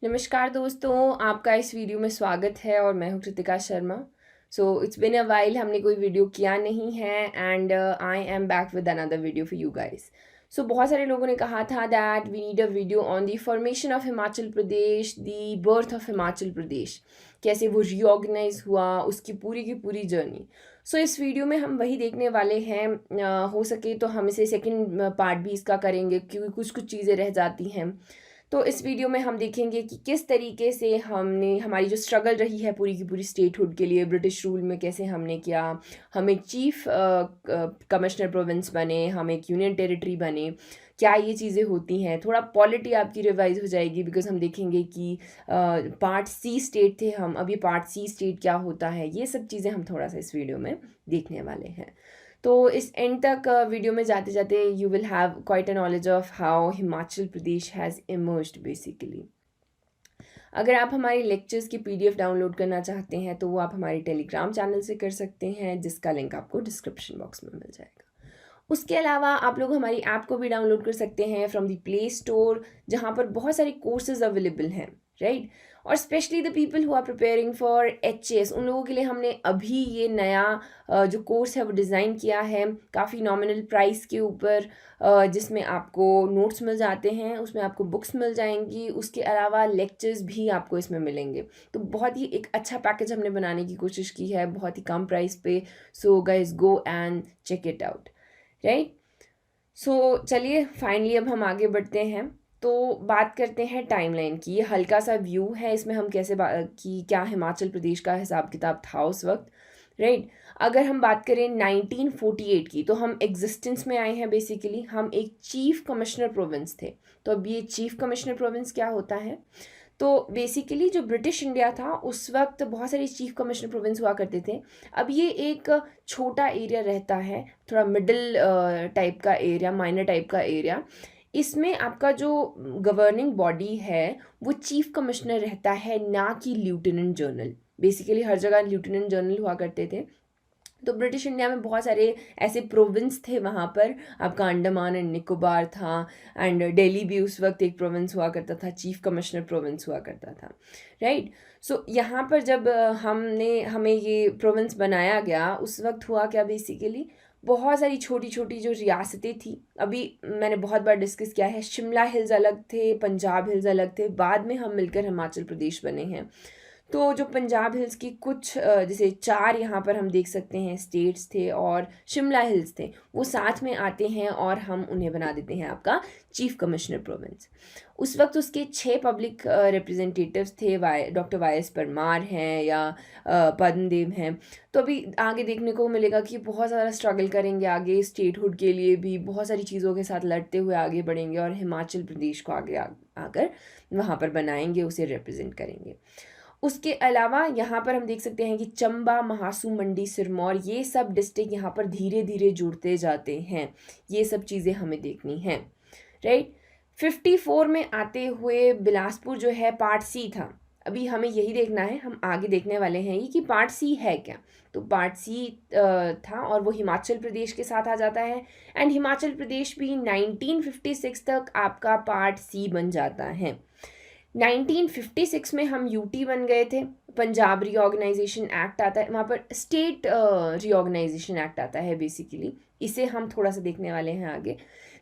नमस्कार दोस्तों, आपका इस वीडियो में स्वागत है और मैं हूँ Kritika Sharma. It's been a while, हमने कोई वीडियो किया नहीं है and I am back with another video for you guys. बहुत सारे लोगों ने कहा था that we need a video on the formation of Himachal Pradesh, the birth of Himachal Pradesh, कैसे वो रीऑर्गेनाइज हुआ, उसकी पूरी की पूरी जर्नी। इस वीडियो में हम वही देखने वाले हैं। हो सके तो हम इसे सेकेंड पार्ट भी इसका करेंगे क्योंकि कुछ कुछ चीज़ें रह जाती हैं। तो इस वीडियो में हम देखेंगे कि किस तरीके से हमने हमारी जो स्ट्रगल रही है पूरी की पूरी स्टेटहुड के लिए, ब्रिटिश रूल में कैसे हमने किया, हम एक चीफ कमिश्नर प्रोविंस बने, हम एक यूनियन टेरिटरी बने, क्या ये चीज़ें होती हैं। थोड़ा पॉलिटी आपकी रिवाइज हो जाएगी बिकॉज हम देखेंगे कि पार्ट सी स्टेट थे हम, अभी पार्ट सी स्टेट क्या होता है, ये सब चीज़ें हम थोड़ा सा इस वीडियो में देखने वाले हैं। तो इस एंड तक वीडियो में जाते जाते you will have quite a knowledge of how Himachal Pradesh has emerged basically. अगर आप हमारे लेक्चर्स की पीडीएफ डाउनलोड करना चाहते हैं तो वो आप हमारे टेलीग्राम चैनल से कर सकते हैं, जिसका लिंक आपको डिस्क्रिप्शन बॉक्स में मिल जाएगा। उसके अलावा आप लोग हमारी ऐप को भी डाउनलोड कर सकते हैं फ्रॉम द प्ले स्टोर, जहाँ पर बहुत सारे कोर्सेज अवेलेबल हैं, राइट। और specially the people who are preparing for HS, उन लोगों के लिए हमने अभी ये नया जो कोर्स है वो डिज़ाइन किया है काफ़ी नॉमिनल प्राइस के ऊपर, जिसमें आपको नोट्स मिल जाते हैं, उसमें आपको बुक्स मिल जाएंगी, उसके अलावा लेक्चर्स भी आपको इसमें मिलेंगे। तो बहुत ही एक अच्छा पैकेज हमने बनाने की कोशिश की है बहुत ही कम प्राइस पे। So guys go and check it out, right. चलिए फाइनली अब हम आगे बढ़ते हैं। तो बात करते हैं टाइमलाइन की। ये हल्का सा व्यू है, इसमें हम कैसे कि क्या हिमाचल प्रदेश का हिसाब किताब था उस वक्त, राइट। अगर हम बात करें 1948 की, तो हम एग्जिस्टेंस में आए हैं। बेसिकली हम एक चीफ कमिश्नर प्रोविंस थे। तो अब ये चीफ कमिश्नर प्रोविंस क्या होता है? तो बेसिकली जो ब्रिटिश इंडिया था उस वक्त बहुत सारी चीफ कमिश्नर प्रोविंस हुआ करते थे। अब ये एक छोटा एरिया रहता है, थोड़ा मिडिल टाइप का एरिया, माइनर टाइप का एरिया। इसमें आपका जो गवर्निंग बॉडी है वो चीफ कमिश्नर रहता है, ना कि लेफ्टिनेंट जनरल। बेसिकली हर जगह लेफ्टिनेंट जनरल हुआ करते थे। तो ब्रिटिश इंडिया में बहुत सारे ऐसे प्रोविंस थे वहाँ पर। आपका अंडमान एंड निकोबार था, एंड दिल्ली भी उस वक्त एक प्रोविंस हुआ करता था, चीफ कमिश्नर प्रोविंस हुआ करता था, राइट। यहाँ पर जब हमें ये प्रोविंस बनाया गया, उस वक्त हुआ क्या बेसिकली, बहुत सारी छोटी छोटी जो रियासतें थी, अभी मैंने बहुत बार डिस्कस किया है, शिमला हिल्स अलग थे, पंजाब हिल्स अलग थे, बाद में हम मिलकर हिमाचल प्रदेश बने हैं। तो जो पंजाब हिल्स की कुछ जैसे 4 यहाँ पर हम देख सकते हैं स्टेट्स थे, और शिमला हिल्स थे, वो साथ में आते हैं और हम उन्हें बना देते हैं आपका चीफ कमिश्नर प्रोविंस। उस वक्त उसके 6 पब्लिक रिप्रेजेंटेटिव्स थे, डॉक्टर वाई एस परमार हैं या पद्मदेव हैं। तो अभी आगे देखने को मिलेगा कि बहुत ज़्यादा स्ट्रगल करेंगे आगे स्टेटहुड के लिए भी, बहुत सारी चीज़ों के साथ लड़ते हुए आगे बढ़ेंगे और हिमाचल प्रदेश को आगे आकर वहाँ पर बनाएंगे, उसे रिप्रेजेंट करेंगे। उसके अलावा यहाँ पर हम देख सकते हैं कि चंबा, महासू, मंडी, सिरमौर, ये सब डिस्ट्रिक्ट यहाँ पर धीरे धीरे जुड़ते जाते हैं। ये सब चीज़ें हमें देखनी हैं, राइट। 54 में आते हुए बिलासपुर जो है पार्ट सी था। अभी हमें यही देखना है, हम आगे देखने वाले हैं ये कि पार्ट सी है क्या। तो पार्ट सी था और वो हिमाचल प्रदेश के साथ आ जाता है, एंड हिमाचल प्रदेश भी 1956 तक आपका पार्ट सी बन जाता है। 1956 में हम यूटी बन गए थे। पंजाब रीऑर्गेनाइजेशन एक्ट आता है, वहाँ पर स्टेट रीऑर्गेनाइजेशन एक्ट आता है बेसिकली, इसे हम थोड़ा सा देखने वाले हैं आगे।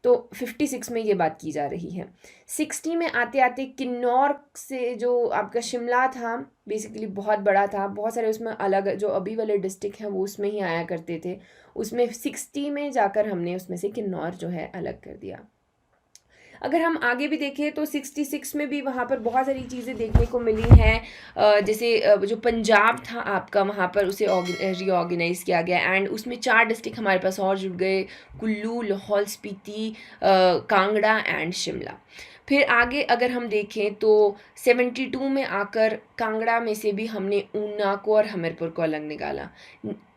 तो 56 में ये बात की जा रही है। 60 में आते आते किन्नौर से जो आपका शिमला था बेसिकली बहुत बड़ा था, बहुत सारे उसमें अलग जो अभी वाले डिस्ट्रिक्ट हैं वो उसमें ही आया करते थे। उसमें 60 में जाकर हमने उसमें से किन्नौर जो है अलग कर दिया। अगर हम आगे भी देखें तो 66 में भी वहाँ पर बहुत सारी चीज़ें देखने को मिली हैं, जैसे जो पंजाब था आपका, वहाँ पर उसे रीऑर्गेनाइज किया गया, एंड उसमें 4 डिस्ट्रिक्ट हमारे पास और जुड़ गए, कुल्लू, लाहौल स्पीति, कांगड़ा एंड शिमला। फिर आगे अगर हम देखें तो 72 में आकर कांगड़ा में से भी हमने ऊना को और हमीरपुर को अलग निकाला।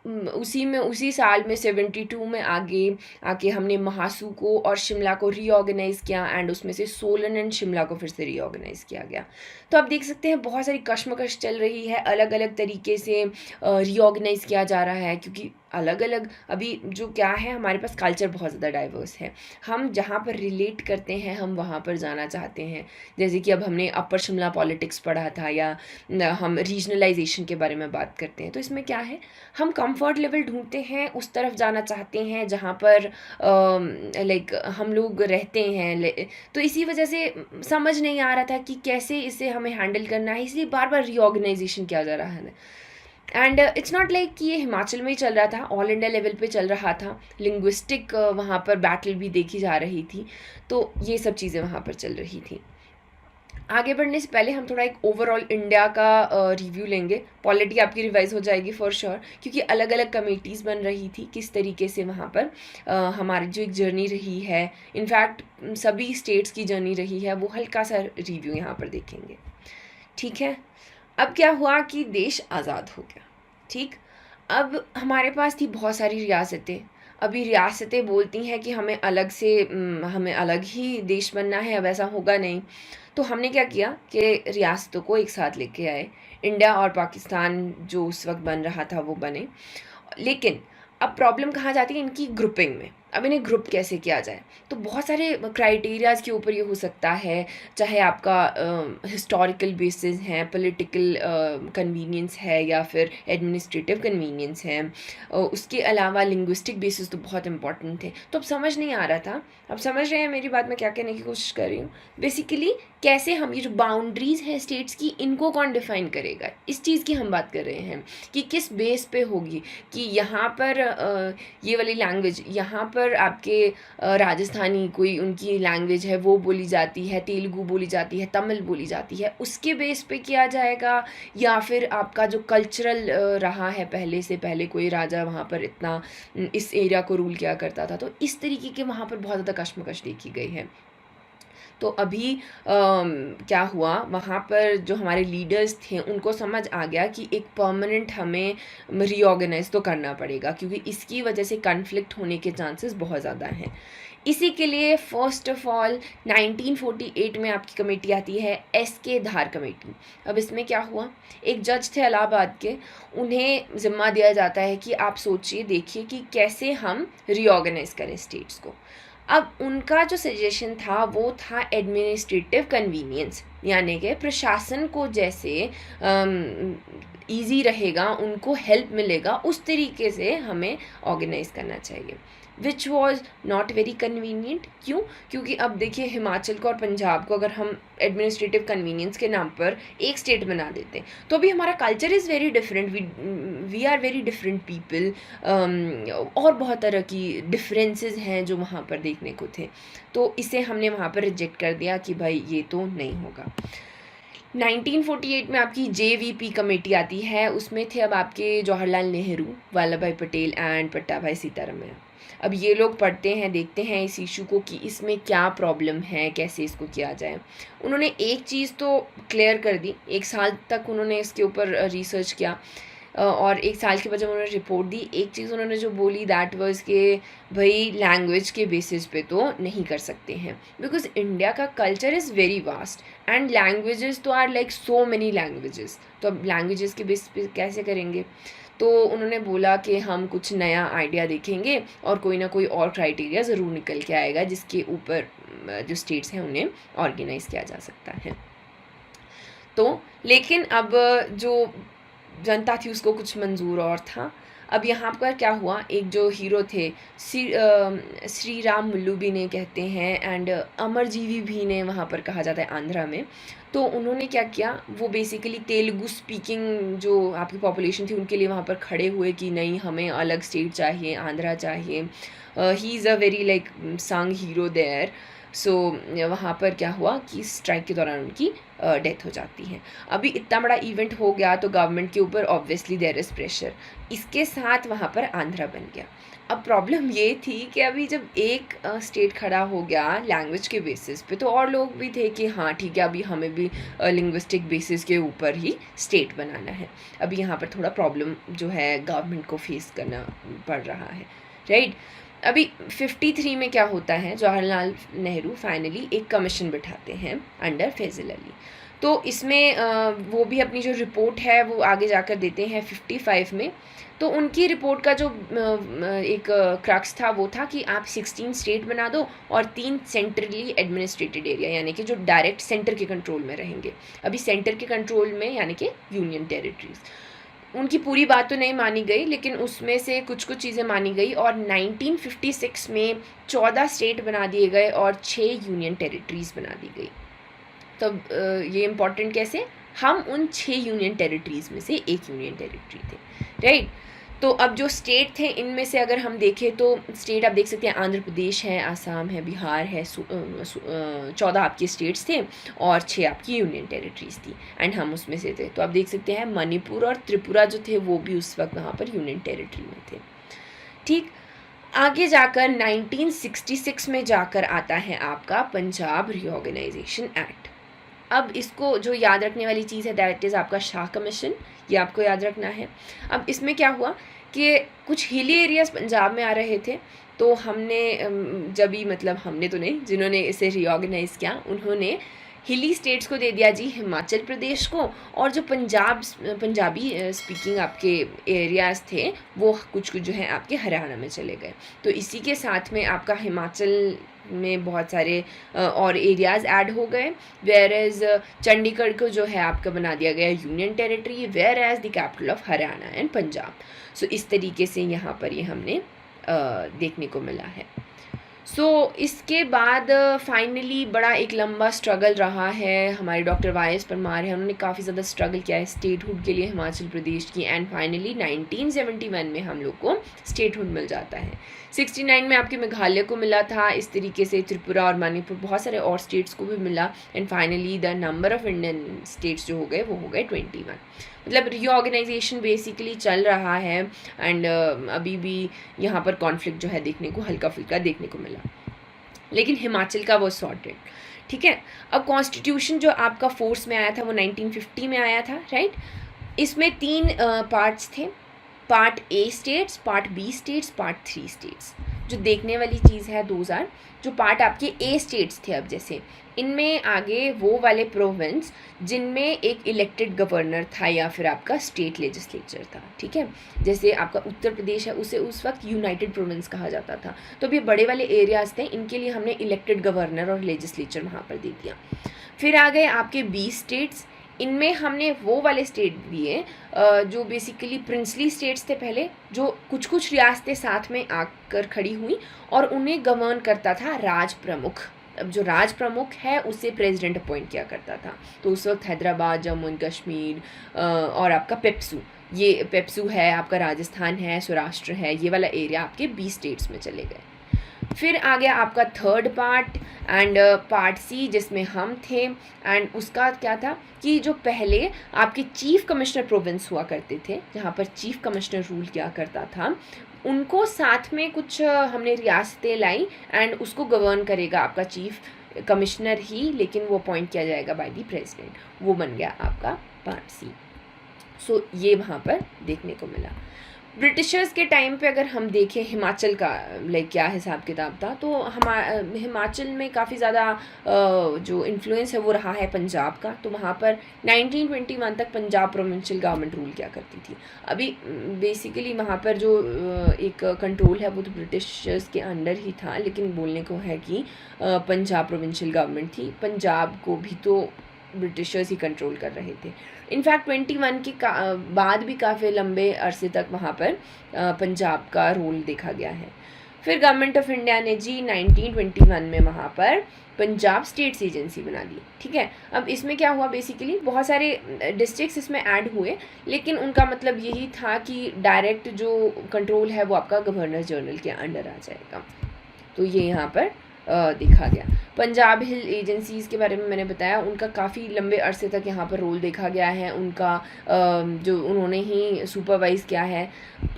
उसी साल में 72 में आके हमने महासू को और शिमला को रीऑर्गेनाइज़ किया, एंड उसमें से सोलन एंड शिमला को फिर से रीऑर्गेनाइज़ किया गया। तो आप देख सकते हैं बहुत सारी कश्मकश चल रही है, अलग अलग तरीके से रीऑर्गेनाइज़ किया जा रहा है, क्योंकि अलग अलग अभी जो क्या है, हमारे पास कल्चर बहुत ज़्यादा डाइवर्स है। हम जहाँ पर रिलेट करते हैं हम वहाँ पर जाना चाहते हैं। जैसे कि अब हमने अपर शिमला पॉलिटिक्स पढ़ा था, या हम रीजनलाइजेशन के बारे में बात करते हैं, तो इसमें क्या है, हम कंफर्ट लेवल ढूंढते हैं, उस तरफ जाना चाहते हैं जहाँ पर लाइक हम लोग रहते हैं। तो इसी वजह से समझ नहीं आ रहा था कि कैसे इसे हमें हैंडल करना है, इसलिए बार बार रीऑर्गेनाइजेशन किया जा रहा है। एंड इट्स नॉट लाइक कि ये हिमाचल में ही चल रहा था, ऑल इंडिया लेवल पे चल रहा था। लिंग्विस्टिक वहाँ पर बैटल भी देखी जा रही थी, तो ये सब चीज़ें वहाँ पर चल रही थी। आगे बढ़ने से पहले हम थोड़ा एक ओवरऑल इंडिया का रिव्यू लेंगे। पॉलिटी आपकी रिवाइज हो जाएगी फॉर श्योर, क्योंकि अलग अलग कमेटीज़ बन रही थी, किस तरीके से वहाँ पर हमारी जो एक जर्नी रही है, इनफैक्ट सभी स्टेट्स की जर्नी रही है, वो हल्का सा रिव्यू यहाँ पर देखेंगे। ठीक है, अब क्या हुआ कि देश आज़ाद हो गया। ठीक, अब हमारे पास थी बहुत सारी रियासतें। अभी रियासतें बोलती हैं कि हमें अलग से हमें अलग ही देश बनना है, अब ऐसा होगा नहीं। तो हमने क्या किया कि रियासतों को एक साथ लेके आए। इंडिया और पाकिस्तान जो उस वक्त बन रहा था वो बने। लेकिन अब प्रॉब्लम कहाँ जाती है, इनकी ग्रुपिंग में। अब इन्हें ग्रुप कैसे किया जाए, तो बहुत सारे क्राइटेरियाज़ के ऊपर ये हो सकता है, चाहे आपका हिस्टोरिकल बेसिस है, पॉलिटिकल कन्वीनियंस है, या फिर एडमिनिस्ट्रेटिव कन्वीनियंस है। उसके अलावा लिंग्विस्टिक बेसिस तो बहुत इंपॉर्टेंट थे। तो अब समझ नहीं आ रहा था, अब समझ रहे हैं मेरी बात, मैं क्या कहने की कोशिश कर रही हूँ। बेसिकली कैसे हम ये जो बाउंड्रीज़ हैं स्टेट्स की, इनको कौन डिफाइन करेगा, इस चीज़ की हम बात कर रहे हैं कि किस बेस पे होगी, कि यहाँ पर ये वाली लैंग्वेज, यहाँ पर आपके राजस्थानी कोई उनकी लैंग्वेज है वो बोली जाती है, तेलुगु बोली जाती है, तमिल बोली जाती है, उसके बेस पे किया जाएगा, या फिर आपका जो कल्चरल रहा है पहले से, पहले कोई राजा वहाँ पर इतना इस एरिया को रूल किया करता था, तो इस तरीके के वहाँ पर बहुत ज़्यादा कश्मकश देखी गई है। तो अभी क्या हुआ, वहाँ पर जो हमारे लीडर्स थे उनको समझ आ गया कि एक परमानेंट हमें रीऑर्गेनाइज तो करना पड़ेगा, क्योंकि इसकी वजह से कन्फ्लिक्ट होने के चांसेस बहुत ज़्यादा हैं। इसी के लिए फर्स्ट ऑफ ऑल 1948 में आपकी कमेटी आती है, एस.के. धार कमेटी। अब इसमें क्या हुआ, एक जज थे इलाहाबाद के, उन्हें ज़िम्मा दिया जाता है कि आप सोचिए देखिए कि कैसे हम रीऑर्गेनाइज करें स्टेट्स को। अब उनका जो सजेशन था वो था एडमिनिस्ट्रेटिव कन्वीनियंस, यानी कि प्रशासन को जैसे ईजी रहेगा, उनको हेल्प मिलेगा, उस तरीके से हमें ऑर्गेनाइज करना चाहिए, which was not very convenient. क्यों, क्योंकि अब देखिए हिमाचल को और पंजाब को अगर हम एडमिनिस्ट्रेटिव कन्वीनियंस के नाम पर एक स्टेट बना देते हैं, तो अभी हमारा culture is very different, we are very different people, और बहुत तरह की डिफरेंसेस हैं जो वहाँ पर देखने को थे। तो इसे हमने वहाँ पर रिजेक्ट कर दिया कि भाई ये तो नहीं होगा। 1948 में आपकी JVP कमेटी आती है, उसमें थे अब आपके जवाहरलाल नेहरू, वल्लभ भाई पटेल एंड पट्टाभाई सीतारमैया। अब ये लोग पढ़ते हैं, देखते हैं इस इशू को कि इसमें क्या प्रॉब्लम है, कैसे इसको किया जाए। उन्होंने एक चीज़ तो क्लियर कर दी, 1 साल तक उन्होंने इसके ऊपर रिसर्च किया, और 1 साल के बाद जब उन्होंने रिपोर्ट दी, एक चीज़ उन्होंने जो बोली दैट वाज कि भाई लैंग्वेज के बेसिस पे तो नहीं कर सकते हैं, बिकॉज इंडिया का culture is very vast and languages तो are like so many languages, तो अब लैंग्वेजेस के बेसिस पे कैसे करेंगे। तो उन्होंने बोला कि हम कुछ नया आइडिया देखेंगे और कोई ना कोई और क्राइटेरिया ज़रूर निकल के आएगा जिसके ऊपर जो स्टेट्स हैं उन्हें ऑर्गेनाइज किया जा सकता है। तो लेकिन अब जो जनता थी उसको कुछ मंजूर और था। अब यहाँ पर क्या हुआ, एक जो हीरो थे श्री राम मुल्लू भी ने कहते हैं, एंड अमरजीवी भी ने वहाँ पर कहा जाता है आंध्रा में। तो उन्होंने क्या किया, वो बेसिकली तेलुगु स्पीकिंग जो आपकी पॉपुलेशन थी उनके लिए वहाँ पर खड़े हुए कि नहीं हमें अलग स्टेट चाहिए, आंध्रा चाहिए। He is a very like संग हीरो देयर। सो वहाँ पर क्या हुआ कि स्ट्राइक के दौरान उनकी डेथ हो जाती है। अभी इतना बड़ा इवेंट हो गया तो गवर्नमेंट के ऊपर ऑब्वियसली देयर इज़ प्रेशर, इसके साथ वहाँ पर आंध्रा बन गया। अब प्रॉब्लम ये थी कि अभी जब एक स्टेट खड़ा हो गया लैंग्वेज के बेसिस पे, तो और लोग भी थे कि हाँ ठीक है अभी हमें भी लिंग्विस्टिक बेसिस के ऊपर ही स्टेट बनाना है। अभी यहाँ पर थोड़ा प्रॉब्लम जो है गवर्नमेंट को फेस करना पड़ रहा है, राइट। अभी 53 में क्या होता है, जवाहरलाल नेहरू फाइनली एक कमीशन बिठाते हैं अंडर फैज़ल अली। तो इसमें वो भी अपनी जो रिपोर्ट है वो आगे जाकर देते हैं 55 में। तो उनकी रिपोर्ट का जो एक क्रक्स था वो था कि आप 16 स्टेट बना दो और 3 सेंट्रली एडमिनिस्ट्रेटेड एरिया, यानी कि जो डायरेक्ट सेंटर के कंट्रोल में रहेंगे। अभी सेंटर के कंट्रोल में यानी कि यूनियन टेरिटरीज। उनकी पूरी बात तो नहीं मानी गई, लेकिन उसमें से कुछ कुछ चीज़ें मानी गई और 1956 में 14 स्टेट बना दिए गए और 6 यूनियन टेरिटरीज बना दी गई। तो ये इम्पॉर्टेंट कैसे, हम उन 6 यूनियन टेरिटरीज़ में से एक यूनियन टेरिटरी थे, राइट। तो अब जो स्टेट थे इनमें से अगर हम देखें तो स्टेट आप देख सकते हैं आंध्र प्रदेश है, आसाम है, बिहार है, 14 आपके स्टेट्स थे और 6 आपकी यूनियन टेरिटरीज थी एंड हम उसमें से थे। तो आप देख सकते हैं मणिपुर और त्रिपुरा जो थे वो भी उस वक्त वहाँ पर यूनियन टेरिटरी में थे, ठीक। आगे जाकर 1966 में जाकर आता है आपका पंजाब रीऑर्गेनाइजेशन एक्ट। अब इसको जो याद रखने वाली चीज़ है दैट इज़ आपका शाह कमीशन, ये आपको याद रखना है। अब इसमें क्या हुआ कि कुछ हिली एरियाज़ पंजाब में आ रहे थे, तो हमने जब ही मतलब हमने तो नहीं, जिन्होंने इसे रीऑर्गेनाइज़ किया उन्होंने हिली स्टेट्स को दे दिया जी हिमाचल प्रदेश को, और जो पंजाबी स्पीकिंग आपके एरियाज़ थे वो कुछ कुछ जो है आपके हरियाणा में चले गए। तो इसी के साथ में आपका हिमाचल में बहुत सारे और एरियाज़ ऐड हो गए, वेयर एज चंडीगढ़ को जो है आपका बना दिया गया union territory, whereas the capital of Haryana and Punjab. So इस तरीके से यहाँ पर ये हमने देखने को मिला है। इसके बाद फाइनली बड़ा एक लंबा स्ट्रगल रहा है, हमारे डॉक्टर वाई.एस. परमार हैं, उन्होंने काफ़ी ज़्यादा स्ट्रगल किया है स्टेटहुड के लिए हिमाचल प्रदेश की, एंड फाइनली 1971 में हम लोग को स्टेटहुड मिल जाता है। 69 में आपके मेघालय को मिला था, इस तरीके से त्रिपुरा और मणिपुर बहुत सारे और स्टेट्स को भी मिला, and finally the number of Indian states जो हो गए वो हो गए 21। मतलब रीऑर्गेनाइजेशन बेसिकली चल रहा है एंड अभी भी यहाँ पर कॉन्फ्लिक्ट जो है देखने को हल्का फुल्का देखने को मिला, लेकिन हिमाचल का वो सॉर्टेड, ठीक है। अब कॉन्स्टिट्यूशन जो आपका फोर्स में आया था वो 1950 में आया था, राइट। इसमें 3 पार्ट्स थे, part A states, part B states, part 3 states. जो देखने वाली चीज़ है 2000 जो पार्ट आपके ए स्टेट्स थे, अब जैसे इनमें आगे वो वाले प्रोविंस जिनमें एक इलेक्टेड गवर्नर था या फिर आपका स्टेट लेजिस्लेचर था, ठीक है। जैसे आपका उत्तर प्रदेश है, उसे उस वक्त यूनाइटेड प्रोविंस कहा जाता था। तो अब ये बड़े वाले एरियाज थे, इनके लिए हमने इलेक्टेड गवर्नर और लेजिस्लेचर वहाँ पर दे दिया। फिर आ गए आपके 20 स्टेट्स, इनमें हमने वो वाले स्टेट दिए जो बेसिकली प्रिंसली स्टेट्स थे पहले, जो कुछ कुछ रियासतें साथ में आकर खड़ी हुई और उन्हें गवर्न करता था राज प्रमुख। अब जो राज प्रमुख है उसे प्रेसिडेंट अपॉइंट किया करता था। तो उस वक्त हैदराबाद, जम्मू एंड कश्मीर और आपका पेप्सू है, आपका राजस्थान है, सौराष्ट्र है, ये वाला एरिया आपके 20 स्टेट्स में चले गए। फिर आ गया आपका third part and part C जिसमें हम थे, एंड उसका क्या था कि जो पहले आपके चीफ कमिश्नर प्रोविंस हुआ करते थे, जहाँ पर चीफ कमिश्नर रूल किया करता था, उनको साथ में कुछ हमने रियासतें लाई एंड उसको गवर्न करेगा आपका चीफ कमिश्नर ही, लेकिन वो अपॉइंट किया जाएगा बाय द प्रेसिडेंट। वो बन गया आपका पार्ट सी। ये वहाँ पर देखने को मिला। ब्रिटिशर्स के टाइम पे अगर हम देखें हिमाचल का क्या हिसाब किताब था, तो हिमाचल में काफ़ी ज़्यादा जो इन्फ्लुएंस है वो रहा है पंजाब का। तो वहाँ पर 1921 तक पंजाब प्रोविंशियल गवर्नमेंट रूल किया करती थी। अभी बेसिकली वहाँ पर जो एक कंट्रोल है वो तो ब्रिटिशर्स के अंडर ही था, लेकिन बोलने को है कि पंजाब प्रोविंशियल गवर्नमेंट थी। पंजाब को भी तो ब्रिटिशर्स ही कंट्रोल कर रहे थे। इनफैक्ट 21 के बाद भी काफ़ी लंबे अरसे तक वहाँ पर पंजाब का रोल देखा गया है। फिर गवर्नमेंट ऑफ इंडिया ने जी 1921 में वहाँ पर पंजाब स्टेट्स एजेंसी बना दी, ठीक है। अब इसमें क्या हुआ, बेसिकली बहुत सारे डिस्ट्रिक्ट्स इसमें ऐड हुए, लेकिन उनका मतलब यही था कि डायरेक्ट जो कंट्रोल है वो आपका गवर्नर जनरल के अंडर आ जाएगा। तो ये यहाँ पर देखा गया। पंजाब हिल एजेंसीज़ के बारे में मैंने बताया, उनका काफ़ी लंबे अरसे तक यहाँ पर रोल देखा गया है। उनका जो उन्होंने ही सुपरवाइज़ किया है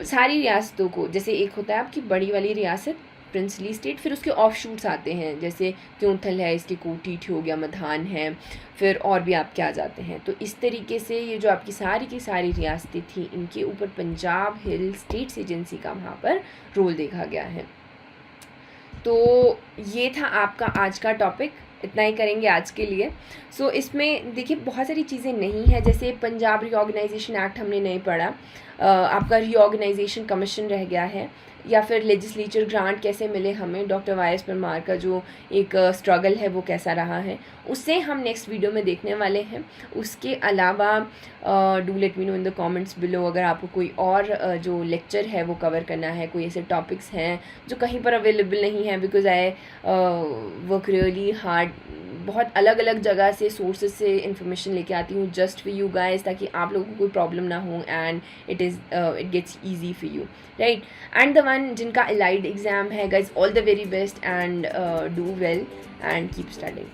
सारी रियासतों को। जैसे एक होता है आपकी बड़ी वाली रियासत प्रिंसली स्टेट, फिर उसके ऑफ शूट्स आते हैं, जैसे क्योंथल है, इसके कोटी हो गया, मधान है, फिर और भी आपके आ जाते हैं। तो इस तरीके से ये जो आपकी सारी की सारी रियासतें थी, इनके ऊपर पंजाब हिल स्टेट्स एजेंसी का वहाँ पर रोल देखा गया है। तो ये था आपका आज का टॉपिक। इतना ही करेंगे आज के लिए। सो इसमें देखिए बहुत सारी चीज़ें नहीं है, जैसे पंजाब रीऑर्गेनाइजेशन एक्ट हमने नहीं पढ़ा, आपका रीऑर्गेनाइजेशन कमीशन रह गया है, या फिर लेजिस्लेचर ग्रांट कैसे मिले हमें, डॉक्टर वाई एस परमार का जो एक स्ट्रगल है वो कैसा रहा है, उससे हम नेक्स्ट वीडियो में देखने वाले हैं। उसके अलावा do let me know in the comments below अगर आपको कोई और जो लेक्चर है वो कवर करना है, कोई ऐसे टॉपिक्स हैं जो कहीं पर अवेलेबल नहीं है, because I work really hard, बहुत अलग अलग जगह से सोर्सेज से इन्फॉर्मेशन लेके आती हूँ जस्ट फॉर यू गाइस, ताकि आप लोगों को कोई प्रॉब्लम ना हो and it gets easy for you, right. And the one जिनका एलाइड एग्जाम है guys, all the very best and do well and keep studying.